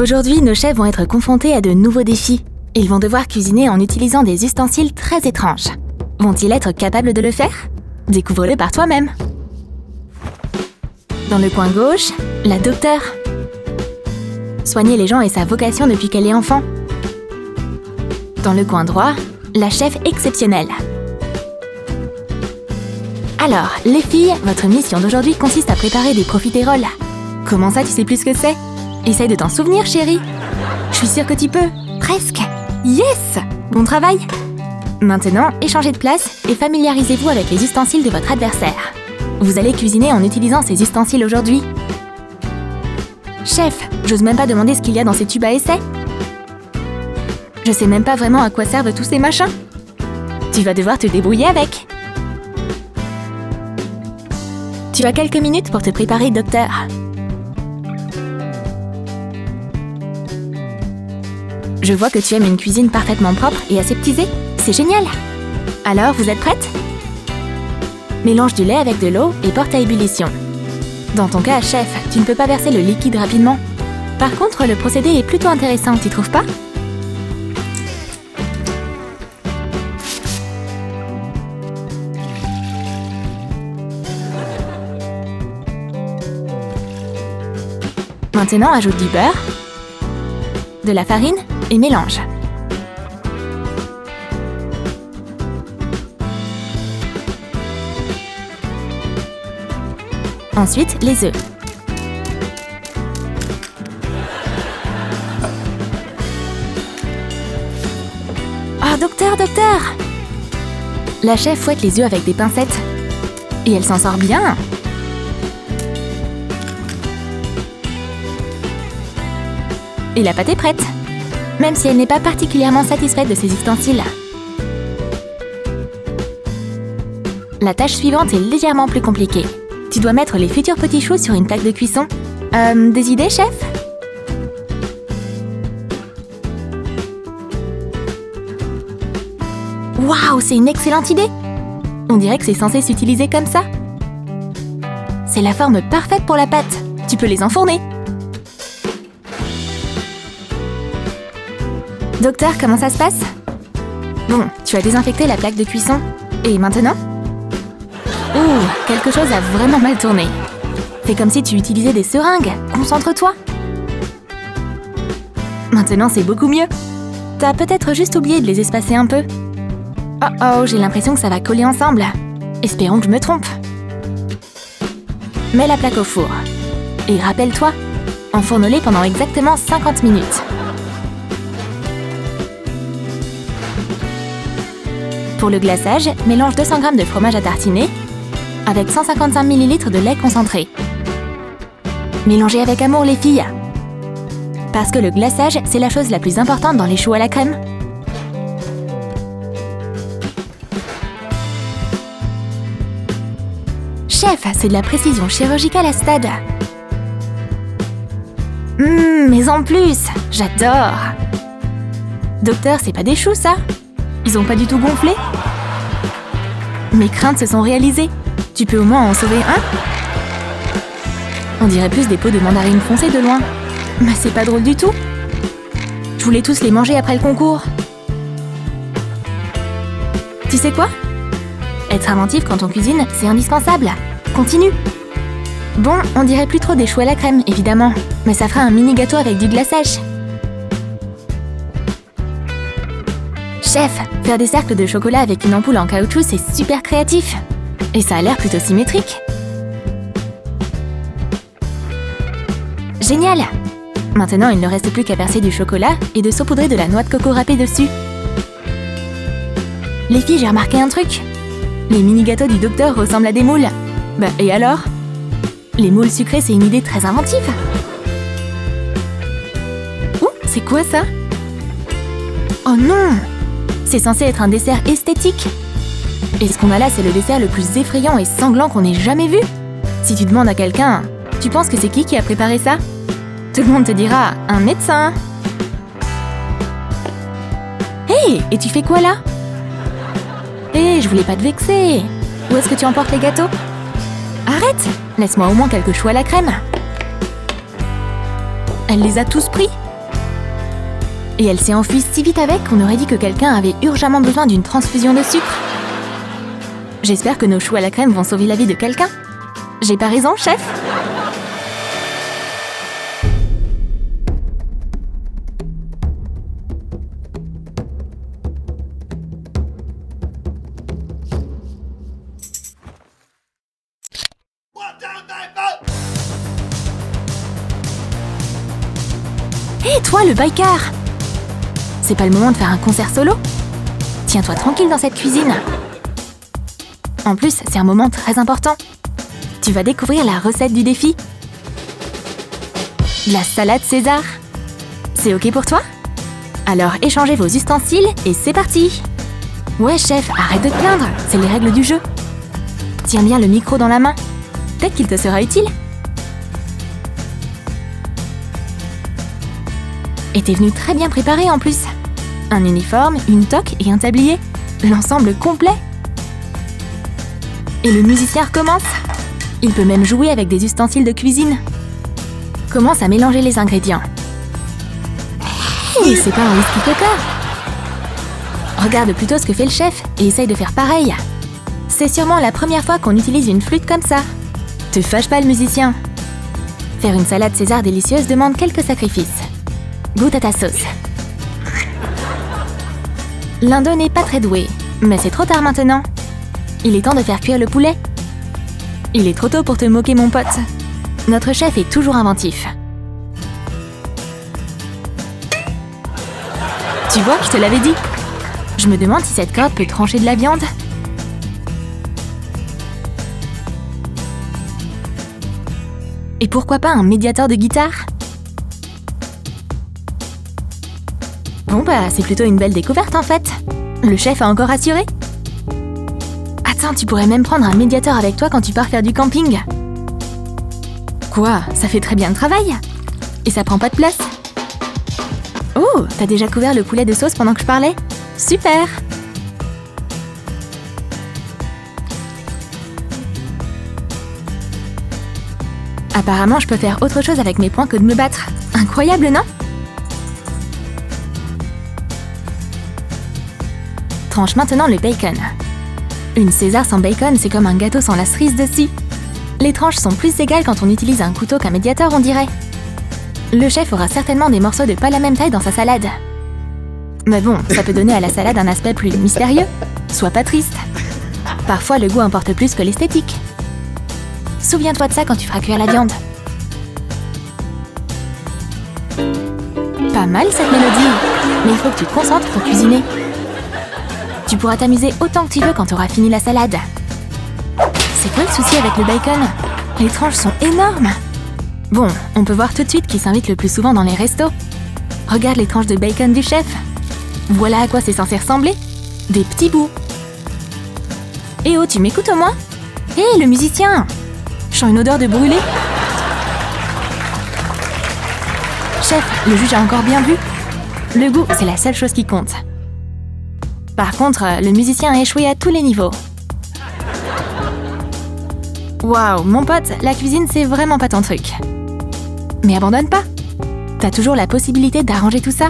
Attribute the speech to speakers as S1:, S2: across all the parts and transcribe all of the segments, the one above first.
S1: Aujourd'hui, nos chefs vont être confrontés à de nouveaux défis. Ils vont devoir cuisiner en utilisant des ustensiles très étranges. Vont-ils être capables de le faire? Découvre-le par toi-même. Dans le coin gauche, la docteure. Soigner les gens est sa vocation depuis qu'elle est enfant. Dans le coin droit, la chef exceptionnelle. Alors, les filles, votre mission d'aujourd'hui consiste à préparer des profiteroles. Comment ça, tu sais plus ce que c'est? Essaye de t'en souvenir, chérie. Je suis sûre que tu peux. Presque. Yes! Bon travail! Maintenant, échangez de place et familiarisez-vous avec les ustensiles de votre adversaire. Vous allez cuisiner en utilisant ces ustensiles aujourd'hui. Chef, j'ose même pas demander ce qu'il y a dans ces tubes à essai. Je sais même pas vraiment à quoi servent tous ces machins. Tu vas devoir te débrouiller avec. Tu as quelques minutes pour te préparer, docteur. Je vois que tu aimes une cuisine parfaitement propre et aseptisée. C'est génial! Alors, vous êtes prête? Mélange du lait avec de l'eau et porte à ébullition. Dans ton cas, chef, tu ne peux pas verser le liquide rapidement. Par contre, le procédé est plutôt intéressant, tu trouves pas? Maintenant, ajoute du beurre, de la farine et mélange. Ensuite, les œufs. Ah, docteur! La chef fouette les œufs avec des pincettes. Et elle s'en sort bien! Et la pâte est prête, même si elle n'est pas particulièrement satisfaite de ses ustensiles. La tâche suivante est légèrement plus compliquée. Tu dois mettre les futurs petits choux sur une plaque de cuisson. Des idées, chef? Waouh, c'est une excellente idée! On dirait que c'est censé s'utiliser comme ça. C'est la forme parfaite pour la pâte. Tu peux les enfourner. Docteur, comment ça se passe? Bon, tu as désinfecté la plaque de cuisson. Et maintenant? Ouh, quelque chose a vraiment mal tourné. C'est comme si tu utilisais des seringues. Concentre-toi. Maintenant, c'est beaucoup mieux. T'as peut-être juste oublié de les espacer un peu. Oh, j'ai l'impression que ça va coller ensemble. Espérons que je me trompe. Mets la plaque au four. Et rappelle-toi, enfourne-les pendant exactement 50 minutes. Pour le glaçage, mélange 200 g de fromage à tartiner avec 155 ml de lait concentré. Mélangez avec amour, les filles. Parce que le glaçage, c'est la chose la plus importante dans les choux à la crème. Chef, c'est de la précision chirurgicale à ce stade. Mais en plus, j'adore. Docteur, c'est pas des choux, ça? Ils ont pas du tout gonflé? Mes craintes se sont réalisées. Tu peux au moins en sauver un? On dirait plus des pots de mandarine foncée de loin. Mais c'est pas drôle du tout. Je voulais tous les manger après le concours. Tu sais quoi? Être inventif quand on cuisine, c'est indispensable. Continue. Bon, on dirait plus trop des choux à la crème, évidemment. Mais ça fera un mini gâteau avec du glaçage. Chef, faire des cercles de chocolat avec une ampoule en caoutchouc, c'est super créatif. Et ça a l'air plutôt symétrique. Génial! Maintenant, il ne reste plus qu'à verser du chocolat et de saupoudrer de la noix de coco râpée dessus. Les filles, j'ai remarqué un truc. Les mini-gâteaux du docteur ressemblent à des moules. Bah, et alors? Les moules sucrés, c'est une idée très inventive. Ouh, c'est quoi ça? Oh non! C'est censé être un dessert esthétique. Et ce qu'on a là, c'est le dessert le plus effrayant et sanglant qu'on ait jamais vu. Si tu demandes à quelqu'un, tu penses que c'est qui a préparé ça? Tout le monde te dira, un médecin. Hé, et tu fais quoi là? Hé, je voulais pas te vexer. Où est-ce que tu emportes les gâteaux? Arrête! Laisse-moi au moins quelques choux à la crème. Elle les a tous pris. Et elle s'est enfuie si vite avec qu'on aurait dit que quelqu'un avait urgemment besoin d'une transfusion de sucre. J'espère que nos choux à la crème vont sauver la vie de quelqu'un. J'ai pas raison, chef? Hé, toi, le biker! C'est pas le moment de faire un concert solo? Tiens-toi tranquille dans cette cuisine. En plus, c'est un moment très important. Tu vas découvrir la recette du défi. La salade César. C'est ok pour toi? Alors échangez vos ustensiles et c'est parti! Ouais, chef, arrête de te plaindre, c'est les règles du jeu. Tiens bien le micro dans la main. Peut-être qu'il te sera utile. Et t'es venu très bien préparé en plus. Un uniforme, une toque et un tablier. L'ensemble complet. Et le musicien recommence. Il peut même jouer avec des ustensiles de cuisine. Commence à mélanger les ingrédients. Et c'est pas un whisky coca. Regarde plutôt ce que fait le chef et essaye de faire pareil. C'est sûrement la première fois qu'on utilise une flûte comme ça. Te fâche pas le musicien. Faire une salade César délicieuse demande quelques sacrifices. Goûte à ta sauce. L'Indo n'est pas très doué, mais c'est trop tard maintenant. Il est temps de faire cuire le poulet. Il est trop tôt pour te moquer, mon pote. Notre chef est toujours inventif. Tu vois, je te l'avais dit. Je me demande si cette corde peut trancher de la viande. Et pourquoi pas un médiateur de guitare? Bon bah, c'est plutôt une belle découverte en fait. Le chef a encore assuré. Attends, tu pourrais même prendre un médiateur avec toi quand tu pars faire du camping. Quoi? Ça fait très bien le travail. Et ça prend pas de place. Oh, t'as déjà couvert le poulet de sauce pendant que je parlais? Super! Apparemment, je peux faire autre chose avec mes poings que de me battre. Incroyable, non? Tranche maintenant le bacon. Une César sans bacon, c'est comme un gâteau sans la cerise dessus. Les tranches sont plus égales quand on utilise un couteau qu'un médiateur, on dirait. Le chef aura certainement des morceaux de pas la même taille dans sa salade. Mais bon, ça peut donner à la salade un aspect plus mystérieux. Sois pas triste. Parfois, le goût importe plus que l'esthétique. Souviens-toi de ça quand tu feras cuire la viande. Pas mal cette mélodie, mais il faut que tu te concentres pour cuisiner. Tu pourras t'amuser autant que tu veux quand tu auras fini la salade. C'est quoi le souci avec le bacon? Les tranches sont énormes. Bon, on peut voir tout de suite qui s'invite le plus souvent dans les restos. Regarde les tranches de bacon du chef. Voilà à quoi c'est censé ressembler. Des petits bouts. Eh oh, tu m'écoutes au moins? Hé, le musicien! Je sens une odeur de brûlé. Chef, le juge a encore bien vu. Le goût, c'est la seule chose qui compte. Par contre, le musicien a échoué à tous les niveaux. Waouh, mon pote, la cuisine, c'est vraiment pas ton truc. Mais abandonne pas. T'as toujours la possibilité d'arranger tout ça.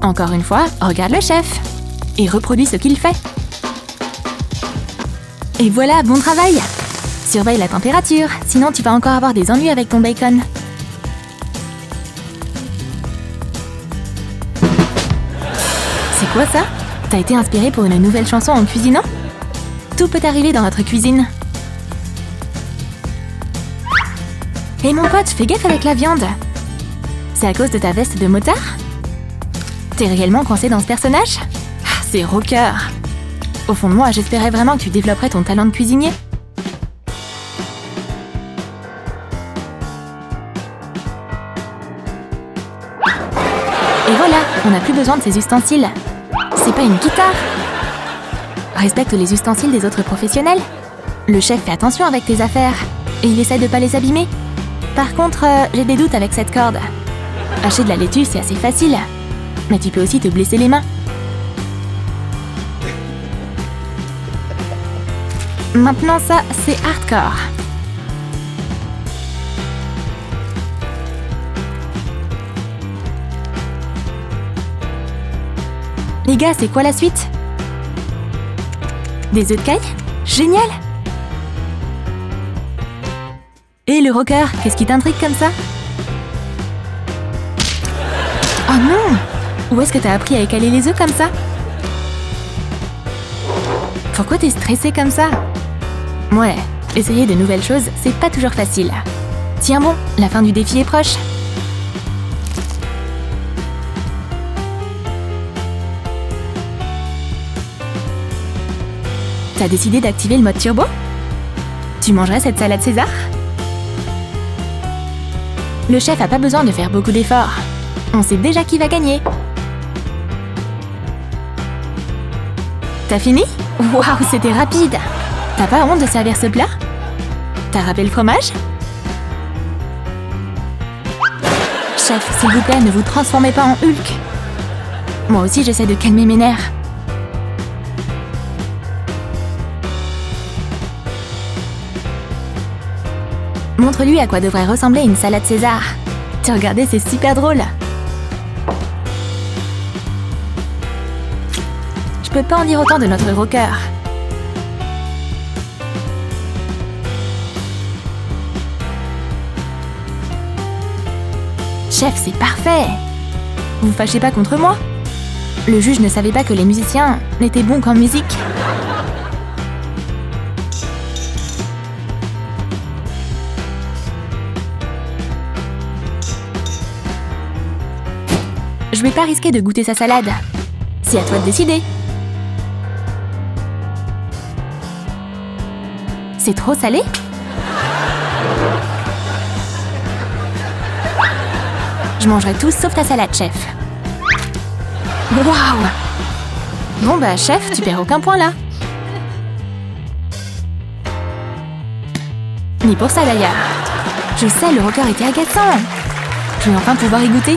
S1: Encore une fois, regarde le chef. Et reproduis ce qu'il fait. Et voilà, bon travail. Surveille la température, sinon tu vas encore avoir des ennuis avec ton bacon. C'est quoi ça? T'as été inspiré pour une nouvelle chanson en cuisinant? Tout peut arriver dans notre cuisine. Et mon pote, fais gaffe avec la viande. C'est à cause de ta veste de motard? T'es réellement coincé dans ce personnage? Ah, c'est rocker. Au fond de moi, j'espérais vraiment que tu développerais ton talent de cuisinier. Et voilà, on n'a plus besoin de ces ustensiles. C'est pas une guitare. Respecte les ustensiles des autres professionnels. Le chef fait attention avec tes affaires et il essaie de pas les abîmer. Par contre, j'ai des doutes avec cette corde. Hacher de la laitue, c'est assez facile. Mais tu peux aussi te blesser les mains. Maintenant ça, c'est hardcore. Les gars, c'est quoi la suite? Des œufs de caille? Génial! Et le rocker, qu'est-ce qui t'intrigue comme ça? Oh non! Où est-ce que t'as appris à écaler les œufs comme ça? Pourquoi t'es stressé comme ça? Ouais, essayer de nouvelles choses, c'est pas toujours facile. Tiens bon, la fin du défi est proche. T'as décidé d'activer le mode turbo? Tu mangerais cette salade César? Le chef a pas besoin de faire beaucoup d'efforts. On sait déjà qui va gagner. T'as fini? Waouh, c'était rapide! T'as pas honte de servir ce plat? T'as râpé le fromage? Chef, s'il vous plaît, ne vous transformez pas en Hulk. Moi aussi, j'essaie de calmer mes nerfs. Montre-lui à quoi devrait ressembler une salade César. Tu regardez, c'est super drôle. Je peux pas en dire autant de notre rocker. Chef, c'est parfait! Vous fâchez pas contre moi? Le juge ne savait pas que les musiciens n'étaient bons qu'en musique. Je vais pas risquer de goûter sa salade. C'est à toi de décider. C'est trop salé? Je mangerai tout sauf ta salade, chef. Waouh! Bon bah, chef, tu perds aucun point là. Ni pour ça d'ailleurs. Je sais, le rocker était agaçant. Je vais enfin pouvoir y goûter.